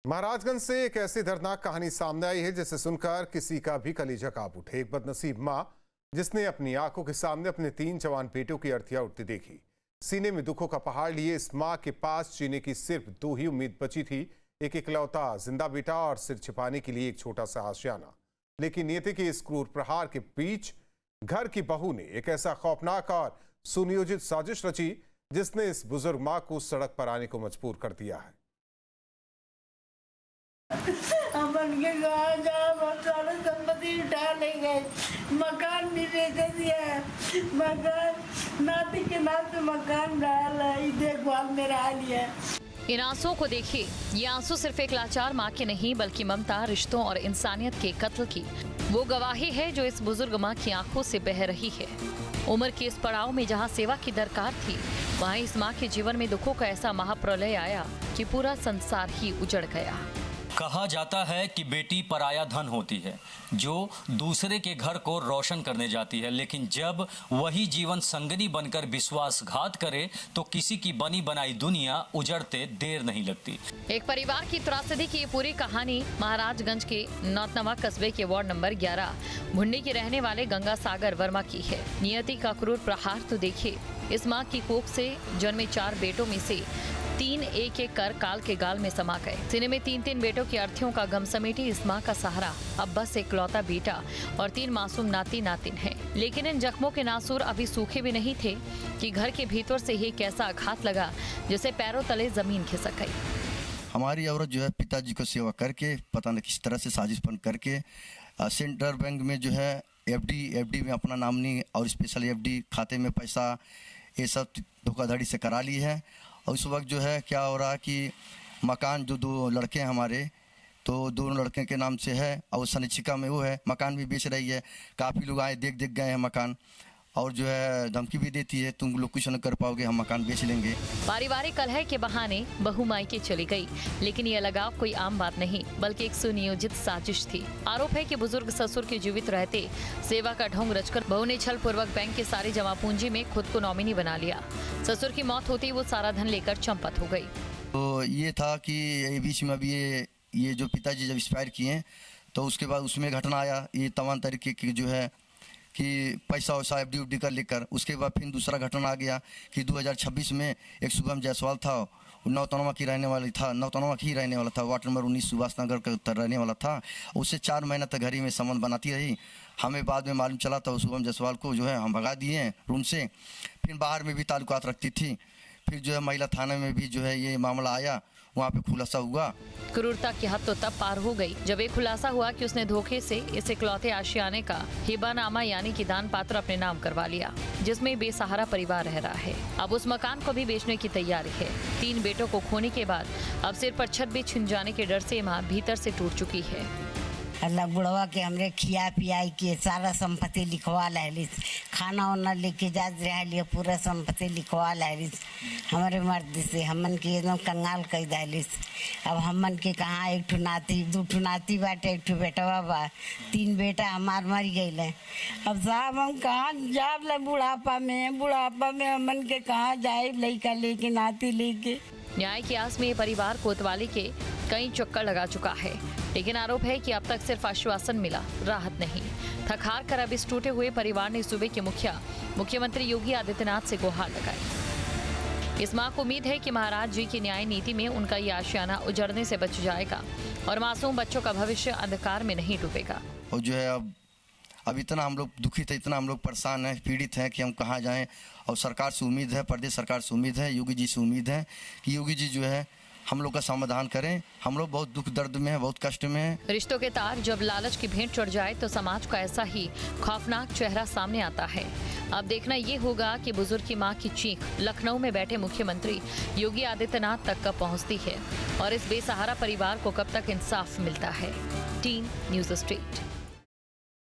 महाराजगंज से एक ऐसी दर्दनाक कहानी सामने आई है जिसे सुनकर किसी का भी कलेजा कांप उठे। एक बदनसीब मां जिसने अपनी आंखों के सामने अपने 3 जवान बेटों की अर्थियां उठती देखी। सीने में दुखों का पहाड़ लिए इस मां के पास जीने की सिर्फ 2 ही उम्मीद बची थी, एक इकलौता जिंदा बेटा और सिर छिपाने के लिए एक छोटा सा आशियाना। लेकिन नियति के इस क्रूर प्रहार के बीच घर की बहू ने एक ऐसा खौफनाक और सुनियोजित साजिश रची जिसने इस बुजुर्ग मां को सड़क पर आने को मजबूर कर दिया है। अमन के सारे संपत्ति उठा ले गए, मकान भी बेच दिया, मकान नाती के नाम से मकान डाला, देखभाल मेरा हाल है। इन आंसुओं को देखिए, ये आंसू सिर्फ एक लाचार माँ के नहीं बल्कि ममता, रिश्तों और इंसानियत के कत्ल की वो गवाही है जो इस बुजुर्ग माँ की आंखों से बह रही है। उम्र के इस पड़ाव में जहाँ सेवा की दरकार थी, वहाँ इस माँ के जीवन में दुखों का ऐसा महाप्रलय आया कि पूरा संसार ही उजड़ गया। कहा जाता है कि बेटी पराया धन होती है जो दूसरे के घर को रोशन करने जाती है, लेकिन जब वही जीवन संगनी बनकर विश्वासघात करे तो किसी की बनी बनाई दुनिया उजड़ते देर नहीं लगती। एक परिवार की त्रासदी की ये पूरी कहानी महाराजगंज के नौतनवा कस्बे के वार्ड नंबर 11 भुंडी के रहने वाले गंगा सागर वर्मा की है। नियति का क्रूर प्रहार तो देखिए, इस माँ की कोख से जन्मे 4 बेटों में से 3 एक कर काल के गाल में समा गए। सीने में 3 बेटों की अर्थियों का गम समेटी इस माँ का सहारा अब बस एक लौता बेटा और 3 मासूम नाती नातिन हैं। लेकिन इन जख्मों के नासूर अभी सूखे भी नहीं थे कि घर के भीतर से ही कैसा आघात लगा जिसे पैरों तले जमीन खिसक गई। हमारी औरत जो है पिताजी को सेवा करके पता न किस तरह से साजिश बन करके सेंट्रल बैंक में जो है एफडी में अपना नामनी और स्पेशल एफडी खाते में पैसा ये सब धोखाधड़ी से करा ली है। और उस वक्त जो है क्या हो रहा कि मकान जो 2 लड़के हैं हमारे, तो 2 लड़के के नाम से है और सनिचिका में वो है, मकान भी बेच रही है। काफ़ी लोग आए देख गए हैं मकान और जो है धमकी भी देती है, तुम लोग कुछ न कर पाओगे, हम मकान बेच लेंगे। पारिवारिक कलह के बहाने बहू मायके चली गई, लेकिन ये लगाव कोई आम बात नहीं बल्कि एक सुनियोजित साजिश थी। आरोप है कि बुजुर्ग ससुर के जीवित रहते सेवा का ढोंग रचकर बहू ने छल पूर्वक बैंक के सारी जमा पूंजी में खुद को नॉमिनी बना लिया। ससुर की मौत होती वो सारा धन लेकर चंपत हो गई। तो ये था कि बीच में अभी ये जो पिताजी जब एक्सपायर किए तो उसके बाद उसमें घटना आया ये तमाम तरीके की जो है कि पैसा वैसा एफडी कर लेकर। उसके बाद फिर दूसरा घटना आ गया कि 2026 में एक शुभम जायसवाल था, नौतनवा की रहने वाला था, वार्ड नंबर 19 सुभाष नगर का रहने वाला था। उससे 4 महीना तक घर ही में संबंध बनाती रही। हमें बाद में मालूम चला था शुभम जायसवाल को जो है हम भगा दिए हैं रूम से। फिर बाहर में भी ताल्लुकात रखती थी। फिर जो है महिला थाने में भी जो है ये मामला आया, वहाँ पे खुलासा हुआ। क्रूरता की हद तो तब पार हो गई जब एक खुलासा हुआ कि उसने धोखे से इस इकलौते आशियाने का हिबानामा यानी कि दान पात्र अपने नाम करवा लिया, जिसमें बेसहारा परिवार रह रहा है। अब उस मकान को भी बेचने की तैयारी है। 3 बेटों को खोने के बाद अब सिर पर छत भी छिन जाने के डर से माँ भीतर से टूट चुकी है। अल्लाह बुढ़वा के हमरे खिया पियाई के सारा संपत्ति लिखवा लहलिस, खाना वाना लेके जा रहा लिए पूरा संपत्ति लिखवा लहलिस। हमारे मर्द से हमन के एकदम कंगाल कर दहलिस। अब हमन के कहाँ 1 ठो नाती 2 ठो नाती बाटे, 1 ठो बेटवा बा, 3 बेटा हमार मर गए। अब साहब हम कहाँ जाब बुढ़ापा में हमन के कहाँ जाए लड़का लेके नाती लेके। न्याय की आस में ये परिवार कोतवाली के कई चक्कर लगा चुका है, लेकिन आरोप है कि अब तक सिर्फ आश्वासन मिला, राहत नहीं। थक हार कर अब इस टूटे हुए परिवार ने सूबे के मुख्यमंत्री योगी आदित्यनाथ से गुहार लगाई। इस मां को उम्मीद है कि महाराज जी की न्याय नीति में उनका ये आशियाना उजड़ने से बच जाएगा और मासूम बच्चों का भविष्य अंधकार में नहीं डूबेगा। और जो है अब इतना हम लोग दुखित है, इतना हम लोग परेशान हैं, पीड़ित हैं कि हम कहाँ जाएं। और सरकार से उम्मीद है, प्रदेश सरकार से उम्मीद है, योगी जी से उम्मीद है कि योगी जी जो है हम लोग का समाधान करें। हम लोग बहुत दुख दर्द में हैं, बहुत कष्ट में हैं। रिश्तों के तार जब लालच की भेंट चढ़ जाए तो समाज का ऐसा ही खौफनाक चेहरा सामने आता है। अब देखना ये होगा कि बुजुर्ग की मां की चीख लखनऊ में बैठे मुख्यमंत्री योगी आदित्यनाथ तक कब पहुंचती है और इस बेसहारा परिवार को कब तक इंसाफ मिलता है। Team news street.